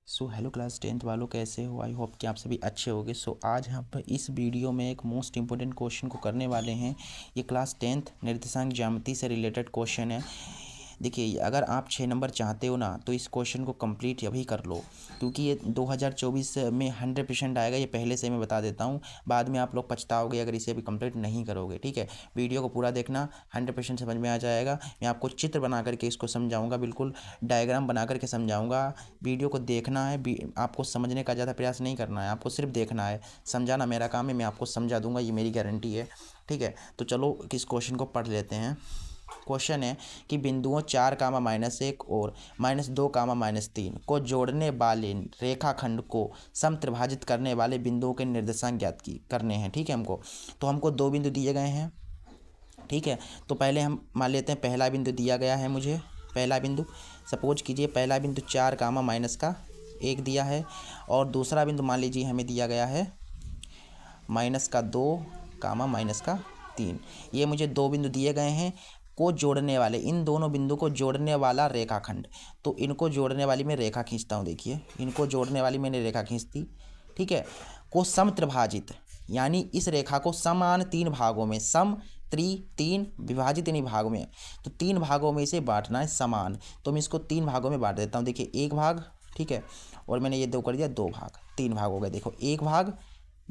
Hello class 10th वालों, कैसे हो? आई होप कि आप सभी अच्छे होंगे। आज हम पर इस वीडियो में एक मोस्ट इंपॉर्टेंट क्वेश्चन को करने वाले हैं। ये क्लास 10th निर्देशांक ज्यामिति से रिलेटेड क्वेश्चन है। देखिए, अगर आप 6 नंबर चाहते हो ना, तो इस क्वेश्चन को कंप्लीट अभी कर लो, क्योंकि ये 2024 में 100% आएगा। ये पहले से मैं बता देता हूँ, बाद में आप लोग पछताओगे अगर इसे भी कंप्लीट नहीं करोगे। ठीक है, वीडियो को पूरा देखना, 100% समझ में आ जाएगा। मैं आपको चित्र बना करके इसको समझाऊंगा, बिल्कुल डायग्राम बना करके समझाऊंगा। वीडियो को देखना है, आपको समझने का ज़्यादा प्रयास नहीं करना है, आपको सिर्फ देखना है। समझाना मेरा काम है, मैं आपको समझा दूंगा, ये मेरी गारंटी है। ठीक है, तो चलो इस क्वेश्चन को पढ़ लेते हैं। क्वेश्चन है कि बिंदुओं 4, और -2, -3 को जोड़ने वाले रेखाखंड को समत्रिभाजित करने वाले बिंदुओं के निर्देशांक ज्ञात करने हैं। ठीक है, हमको दो बिंदु दिए गए हैं। ठीक है, तो पहले हम मान लेते हैं पहला बिंदु दिया गया है मुझे। पहला बिंदु सपोज कीजिए, पहला बिंदु 4, -1 दिया है, और दूसरा बिंदु मान लीजिए हमें दिया गया है -2, -3। ये मुझे दो बिंदु दिए गए हैं। को जोड़ने वाले, इन दोनों बिंदु को जोड़ने वाला रेखाखंड, तो इनको जोड़ने वाली मैं रेखा खींचता हूँ। देखिए, इनको जोड़ने वाली मैंने रेखा खींच दी। ठीक है, को समत्रिभाजित, यानी इस रेखा को समान 3 भागों में, तीन विभाजित यानी भाग में, तो 3 भागों में इसे बांटना है समान। तो मैं इसको 3 भागों में बांट देता हूँ। देखिए, एक भाग, ठीक है, और मैंने ये दो कर दिया, 2 भाग, 3 भाग हो गए। देखो, 1 भाग,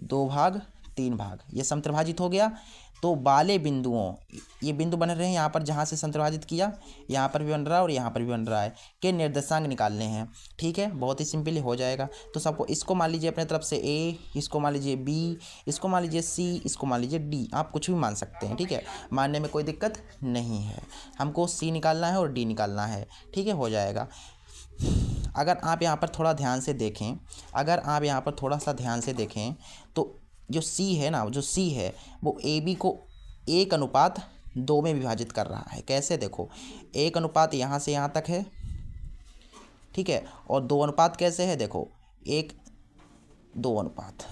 2 भाग, 3 भाग, ये समत्रिभाजित हो गया। तो वाले बिंदुओं, ये बिंदु बन रहे हैं यहाँ पर, जहाँ से समत्रिभाजित किया, यहाँ पर भी बन रहा है और यहाँ पर भी बन रहा है, के निर्देशांक निकालने हैं। ठीक है, बहुत ही सिंपली हो जाएगा। तो सबको, इसको मान लीजिए अपने तरफ से ए, इसको मान लीजिए बी, इसको मान लीजिए सी, इसको मान लीजिए डी, आप कुछ भी मान सकते हैं। ठीक है, मानने में कोई दिक्कत नहीं है। हमको सी निकालना है और डी निकालना है। ठीक है, हो जाएगा। अगर आप यहाँ पर थोड़ा ध्यान से देखें, तो जो सी है ना, जो सी है वो ए बी को 1:2 में विभाजित कर रहा है। कैसे? देखो, 1 अनुपात यहाँ से यहाँ तक है। ठीक है, और 2 अनुपात कैसे है? देखो, 1:2 अनुपात।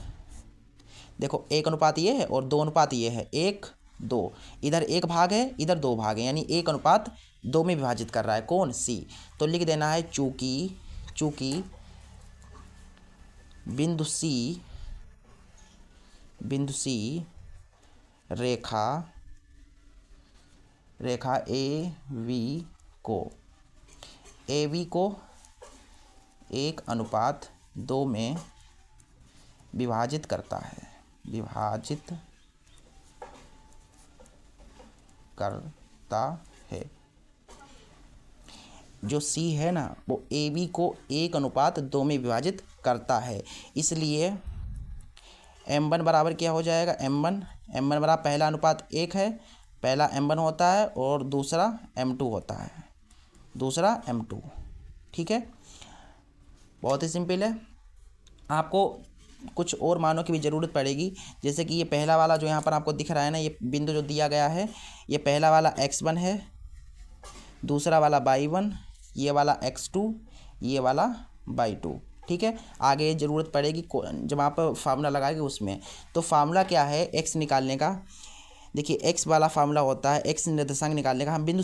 देखो, 1 अनुपात ये है और 2 अनुपात ये है, 1:2। इधर 1 भाग है, इधर 2 भाग है, यानी 1:2 में विभाजित कर रहा है। कौन? सी। तो लिख देना है, चूंकि बिंदु सी रेखा ए वी को 1:2 में विभाजित करता है, जो सी है ना, वो ए बी को 1:2 में विभाजित करता है। इसलिए m1 बराबर क्या हो जाएगा? m1 बराबर, पहला अनुपात 1 है, पहला m1 होता है और दूसरा m2 होता है, ठीक है, बहुत ही सिंपल है। आपको कुछ और मानों की भी ज़रूरत पड़ेगी, जैसे कि ये पहला वाला जो यहाँ पर आपको दिख रहा है ना, ये बिंदु जो दिया गया है, ये पहला वाला x1 है, दूसरा वाला y1, ये वाला x2, ये वाला y2। ठीक है, आगे ज़रूरत पड़ेगी जब आप फार्मूला लगाएंगे उसमें। तो फार्मूला क्या है x निकालने का? देखिए, x वाला फार्मूला होता है x निर्देशांक निकालने का। हम बिंदु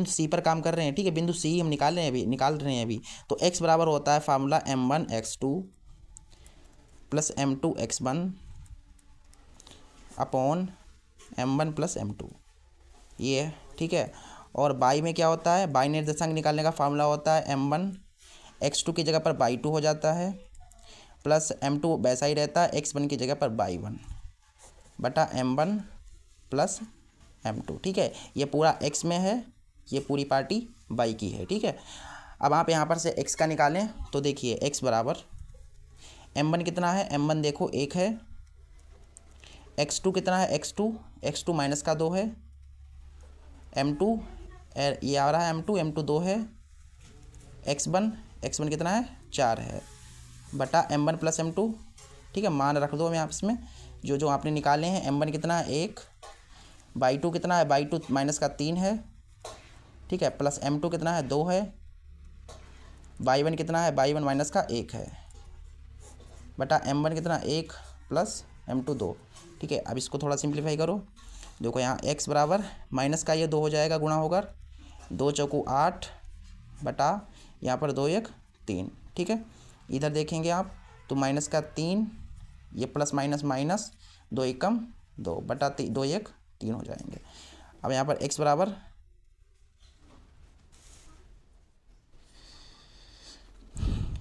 सी पर काम कर रहे हैं। ठीक है, बिंदु सी हम निकाल रहे हैं अभी। तो x बराबर होता है formula m1x2 + m2x1 upon m1 + m2, ये। ठीक है, और y में क्या होता है? y निर्देशांक निकालने का फार्मूला होता है m1x2 की जगह पर y2 हो जाता है, प्लस m2 वैसा ही रहता है, x1 की जगह पर y1 बटा m1 + m2। ठीक है, ये पूरा x में है, ये पूरी पार्टी y की है। ठीक है, अब आप यहाँ पर से x का निकालें, तो देखिए x बराबर m1 कितना है? m1 देखो 1 है, x2 कितना है? x2 -2 है, m2 ये आ रहा है, m2 2 है, x1 कितना है? 4 है, बटा m1 + m2। ठीक है, मान रख दो मैं आपस में, जो आपने निकाले हैं। m1 कितना है? 1, y2 कितना है? y2 -3 है, ठीक है, प्लस m2 कितना है? 2 है, y1 कितना है? y1 -1 है, बटा m1 कितना? 1 + m2 2। ठीक है, अब इसको थोड़ा सिंप्लीफाई करो। देखो, यहाँ x बराबर माइनस का ये 2 हो जाएगा, गुणा होकर 2 × 4 = 8 बटा यहाँ पर 2 × 1 = 3। ठीक है, इधर देखेंगे आप तो माइनस का 3, ये प्लस माइनस माइनस, 2 एकम 2 बटा 2 1 3 हो जाएंगे। अब यहाँ पर x बराबर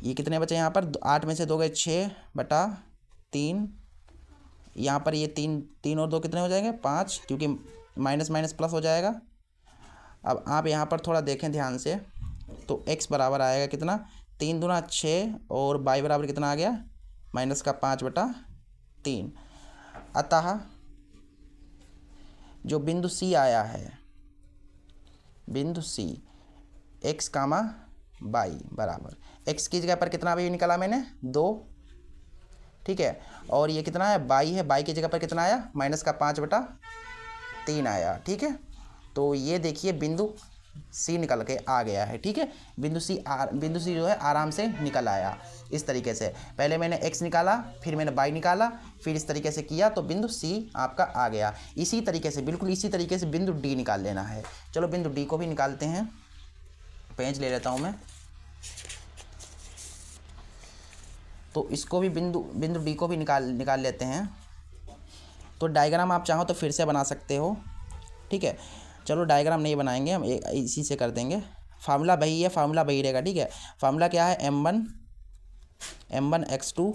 ये कितने बचे यहाँ पर 8 में से 2 गए 6 बटा 3, यहाँ पर ये 3 और 2 कितने हो जाएंगे 5, क्योंकि माइनस माइनस प्लस हो जाएगा। अब आप यहाँ पर थोड़ा देखें ध्यान से तो x बराबर आएगा कितना 3 दूना 6 और y बराबर कितना आ गया माइनस का 5 बटा 3। अतः जो बिंदु C आया है, बिंदु C x कामा y बराबर x की जगह पर कितना भी निकाला मैंने 2, ठीक है, और ये कितना है y है, y की जगह पर कितना आया माइनस का 5 बटा 3 आया, ठीक है। तो ये देखिए बिंदु C निकल के आ गया है, ठीक है। बिंदु C जो है आराम से निकल आया इस तरीके से। पहले मैंने x निकाला, फिर मैंने y निकाला, फिर इस तरीके से किया तो बिंदु C आपका आ गया। इसी तरीके से, बिल्कुल इसी तरीके से बिंदु D निकाल लेना है। चलो बिंदु D को भी निकालते हैं, पेज ले लेता हूँ मैं। तो इसको भी बिंदु D को भी निकाल लेते हैं। तो डायग्राम आप चाहो तो फिर से बना सकते हो, ठीक है। चलो डायग्राम नहीं बनाएंगे हम, इसी से कर देंगे। फार्मूला वही है, फार्मूला वही रहेगा, ठीक है। फार्मूला क्या है m1 x2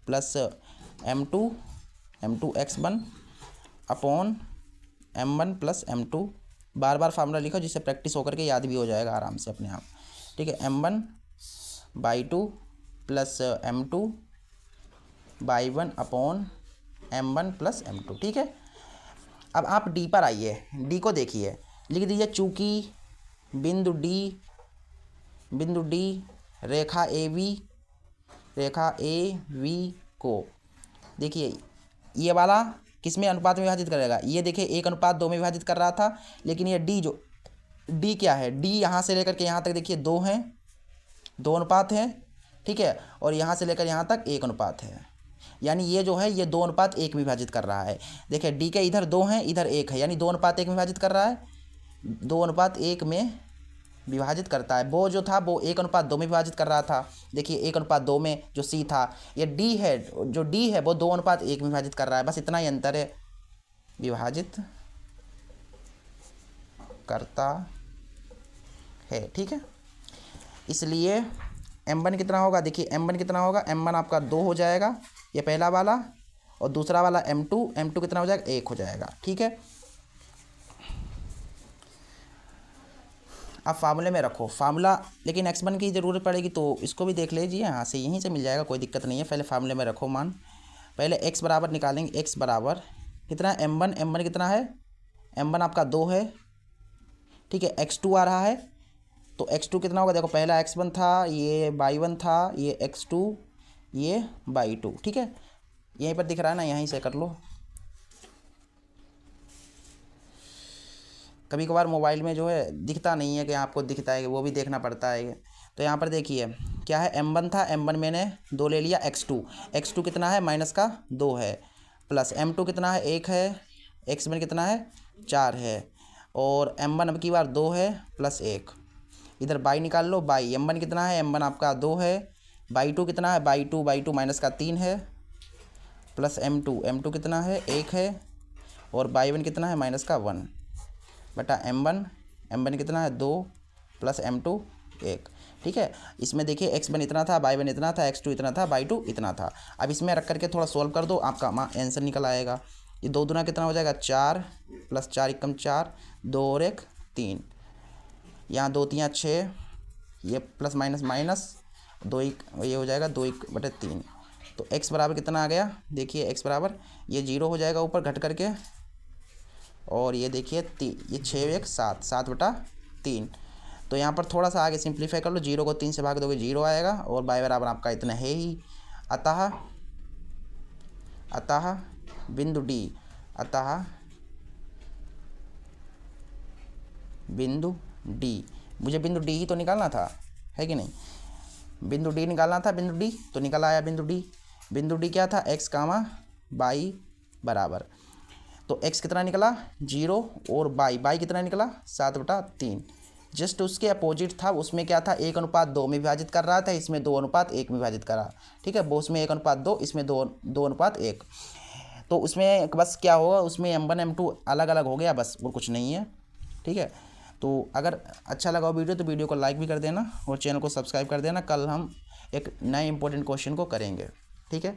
plus m2 x1 upon m1 plus m2। बार बार फार्मूला लिखो जिससे प्रैक्टिस होकर के याद भी हो जाएगा आराम से अपने आप, ठीक है। m1/2 plus m2 by1 upon m1 plus m2, ठीक है। अब आप D पर आइए, D को देखिए, लिख दीजिए चूँकि बिंदु D रेखा AB को देखिए ये वाला किस में अनुपात में विभाजित करेगा, ये देखिए 1:2 में विभाजित कर रहा था, लेकिन ये D क्या है, D यहाँ से लेकर के यहाँ तक देखिए 2 हैं, 2 अनुपात है, ठीक है, और यहाँ से लेकर यहाँ तक 1 अनुपात है। यानी ये जो है ये 2:1 में विभाजित कर रहा है। देखिए D के इधर 2 हैं, इधर 1 है, यानी 2:1 में विभाजित कर रहा है, 2:1 में विभाजित करता है। वो जो था वो 1:2 में विभाजित कर रहा था। देखिए 1:2 में जो C था, ये D है, जो D है वो 2:1 में विभाजित कर रहा है। बस इतना ही अंतर है, विभाजित करता है, ठीक है। इसलिए m1 कितना होगा, देखिए m1 कितना होगा, m1 आपका 2 हो जाएगा, ये पहला वाला, और दूसरा वाला m2 कितना हो जाएगा 1 हो जाएगा, ठीक है। अब फार्मूले में रखो फार्मूला, लेकिन x1 की ज़रूरत पड़ेगी तो इसको भी देख लीजिए, यहाँ से यहीं से मिल जाएगा, कोई दिक्कत नहीं है। पहले फार्मूले में रखो मान, पहले x बराबर निकालेंगे, x बराबर कितना है m1 कितना है, m1 आपका 2 है, ठीक है। x2 आ रहा है तो x2 कितना होगा, देखो पहला x1 था, ये y1 था, ये x2, ये y2, ठीक है। यहीं पर दिख रहा है ना, यहीं से कर लो। कभी कभार मोबाइल में जो है दिखता नहीं है कि आपको दिखता है, वो भी देखना पड़ता है। तो यहाँ पर देखिए क्या है, m1 था, m1 मैंने 2 ले लिया, x2 कितना है माइनस का 2 है, प्लस m2 कितना है 1 है, x1 कितना है 4 है, और m1 अब की बार 2 है प्लस 1। इधर y निकाल लो, y m1 कितना है, m1 आपका 2 है, y2 कितना है, y2 माइनस का 3 है, प्लस m2 कितना है 1 है, और y1 कितना है माइनस का 1 बटा m1 कितना है 2 प्लस m2 1, ठीक है। इसमें देखिए x1 इतना था, y1 इतना था, x2 इतना था, y2 इतना था। अब इसमें रख करके थोड़ा सोल्व कर दो, आपका आंसर निकल आएगा। ये 2 दूना कितना हो जाएगा 4 प्लस 4 एकम 4, 2 और 1 3, यहाँ 2 3 6, ये प्लस माइनस माइनस 2 ये हो जाएगा 2/3। तो x बराबर कितना आ गया, देखिए x बराबर ये 0 हो जाएगा ऊपर घट करके, और ये देखिए ये 6 1 7 7/3। तो यहाँ पर थोड़ा सा आगे सिंप्लीफाई कर लो, 0 को 3 से भाग दोगे 0 आएगा, और y बराबर आपका इतना है ही। अतः बिंदु D, मुझे बिंदु D ही तो निकालना था, है कि नहीं, बिंदु D निकालना था, बिंदु D तो निकल आया बिंदु D क्या था, x कामा y बराबर, तो x कितना निकला 0, और y कितना निकला 7/3। जस्ट उसके अपोजिट था, उसमें क्या था 1:2 में विभाजित कर रहा था, इसमें 2:1 में विभाजित करा। ठीक है, वो उसमें 1:2, इसमें 2:1। तो उसमें बस क्या होगा, उसमें M1 M2 अलग अलग हो गया, बस और कुछ नहीं है। ठीक है, तो अगर अच्छा लगा वीडियो तो वीडियो को लाइक भी कर देना और चैनल को सब्सक्राइब कर देना। कल हम एक नए इंपॉर्टेंट क्वेश्चन को करेंगे। ठीक है।